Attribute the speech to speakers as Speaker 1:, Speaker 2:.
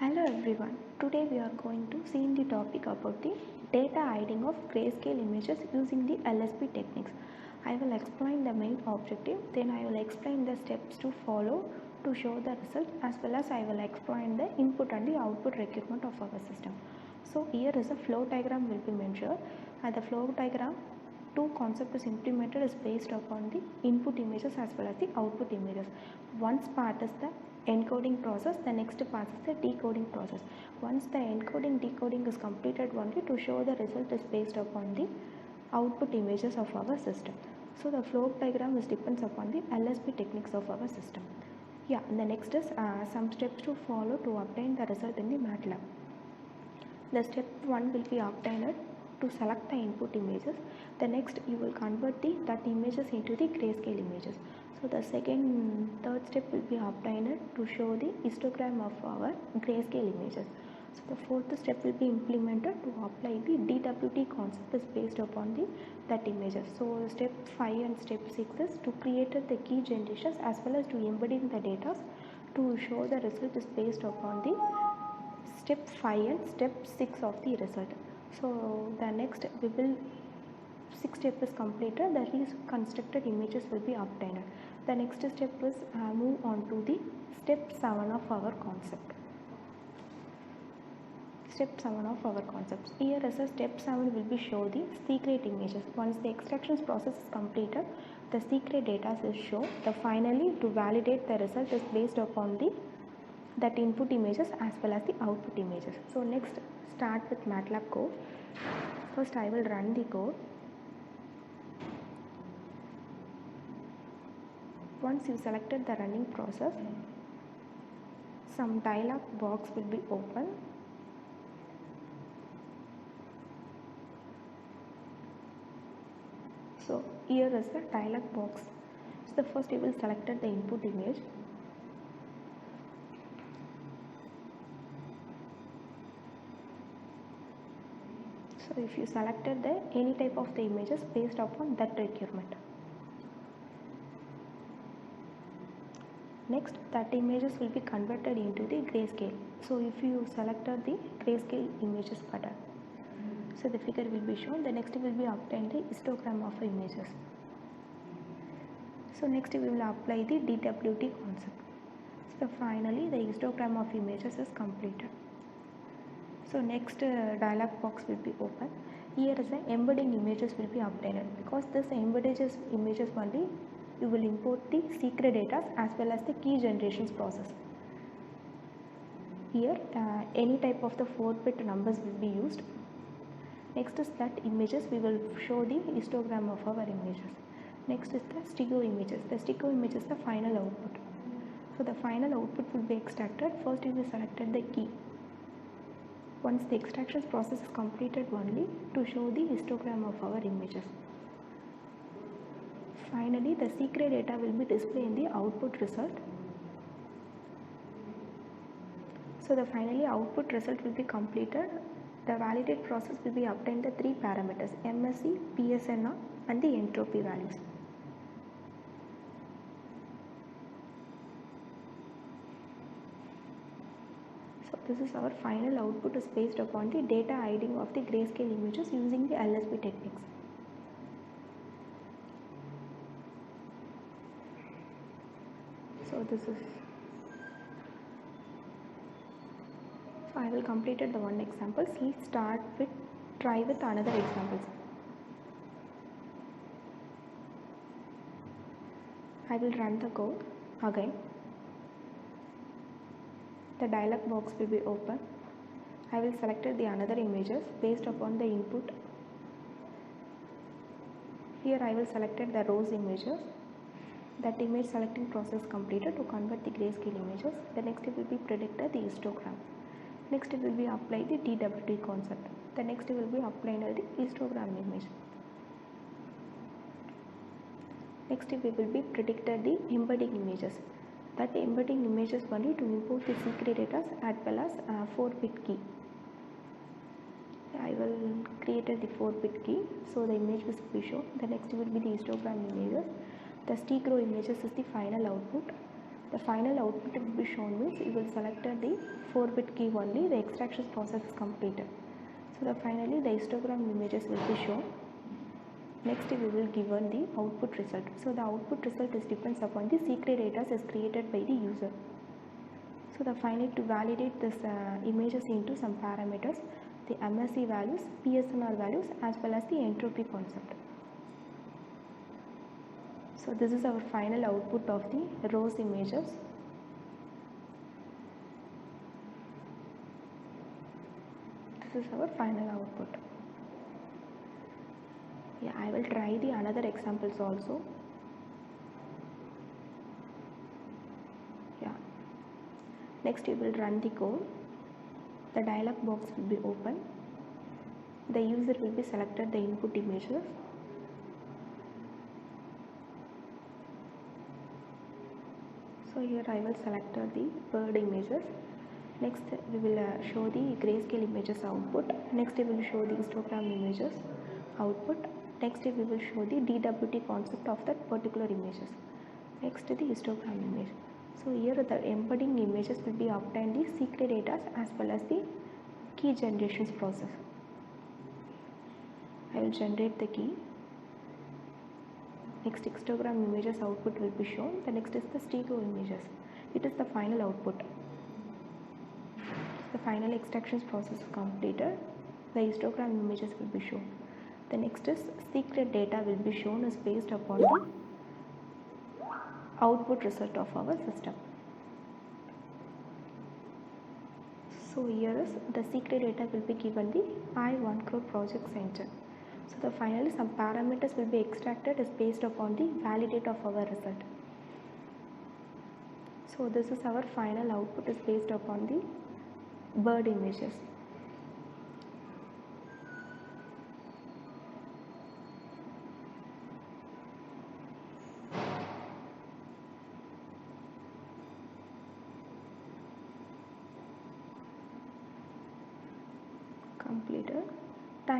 Speaker 1: Hello everyone, today we are going to see the topic about the data hiding of grayscale images using the LSP techniques. I will explain the main objective, then I will explain the steps to follow to show the result, as well as I will explain the input and the output requirement of our system. So here is a flow diagram will be mentioned, and the flow diagram two concepts implemented is based upon the input images as well as the output images. One part is the encoding process, the next part is the decoding process. Once the encoding decoding is completed, only to show the result is based upon the output images of our system. So the flow diagram is depends upon the LSP techniques of our system. Yeah, and the next is some steps to follow to obtain the result in the MATLAB. The step 1 will be obtained to select the input images. The next you will convert that images into the grayscale images. So the third step will be obtained to show the histogram of our grayscale images. So the fourth step will be implemented to apply the DWT concept is based upon that images. So step 5 and step 6 is to create the key generations as well as to embedding the data to show the result is based upon the step 5 and step 6 of the result. So the next sixth step is completed, the reconstructed images will be obtained. The next step is move on to the step 7 of our concept. Step 7 of our concepts. Here as a step 7 will be show the secret images. Once the extractions process is completed, the secret data is shown. Finally to validate the result is based upon that input images as well as the output images. So next start with MATLAB code. First I will run the code. Once you selected the running process, some dialog box will be open. So here is the dialog box. So first you will select the input image. So if you selected any type of the images based upon that requirement. Next, that images will be converted into the grayscale. So if you selected the grayscale images button, so the figure will be shown. The next will be obtained the histogram of images. So next we will apply the DWT concept. So finally the histogram of images is completed. So next dialog box will be open. Here is the embedding images will be obtained. Because this embedded images only, you will import the secret data as well as the key generations process. Here any type of the 4-bit numbers will be used. Next is that images, we will show the histogram of our images. Next is the stego images. The stego image is the final output. So the final output will be extracted. First we will selected the key. Once the extraction process is completed only to show the histogram of our images. Finally the secret data will be displayed in the output result. So the finally output result will be completed. The validate process will be obtained the 3 parameters MSE, PSNR and the entropy values. So this is our final output is based upon the data hiding of the grayscale images using the LSP techniques. So this is, so I will completed the one example. Let's try with another examples. I will run the code again. The dialog box will be open. I will select the another images based upon the input. Here I will select the rows images. That image selecting process completed to convert the grayscale images. The next will be predicted the histogram. Next will be apply the DWT concept. The next will be applying the histogram image. Next we will be predicted the embedding images. That embedding images only to import the secret data as well as 4-bit key. I will create the 4-bit key, so the image will be shown. The next will be the histogram images. The stego images is the final output. The final output will be shown means you will select the 4-bit key only, the extraction process is completed. So finally the histogram images will be shown. Next we will given the output result. So the output result is depends upon the secret data is created by the user. So finally to validate this images into some parameters, the MSE values, PSNR values as well as the entropy concept. So this is our final output of the ROSE images. This is our final output. Yeah, I will try the another examples also. Yeah. Next you will run the code. The dialog box will be open. The user will be selected the input images. So here I will select the bird images. Next we will show the grayscale images output. Next we will show the histogram images output. Next we will show the DWT concept of that particular images. Next the histogram image. So here the embedding images will be obtained the secret data as well as the key generations process. I will generate the key. Next histogram images output will be shown. The next is the stereo images. It is the final output. The final extractions process is completed. The histogram images will be shown. The next is secret data will be shown as based upon the output result of our system. So here is the secret data will be given the I1 crore project center. So the finally some parameters will be extracted as based upon the validate of our result. So this is our final output is based upon the bird images. Completed.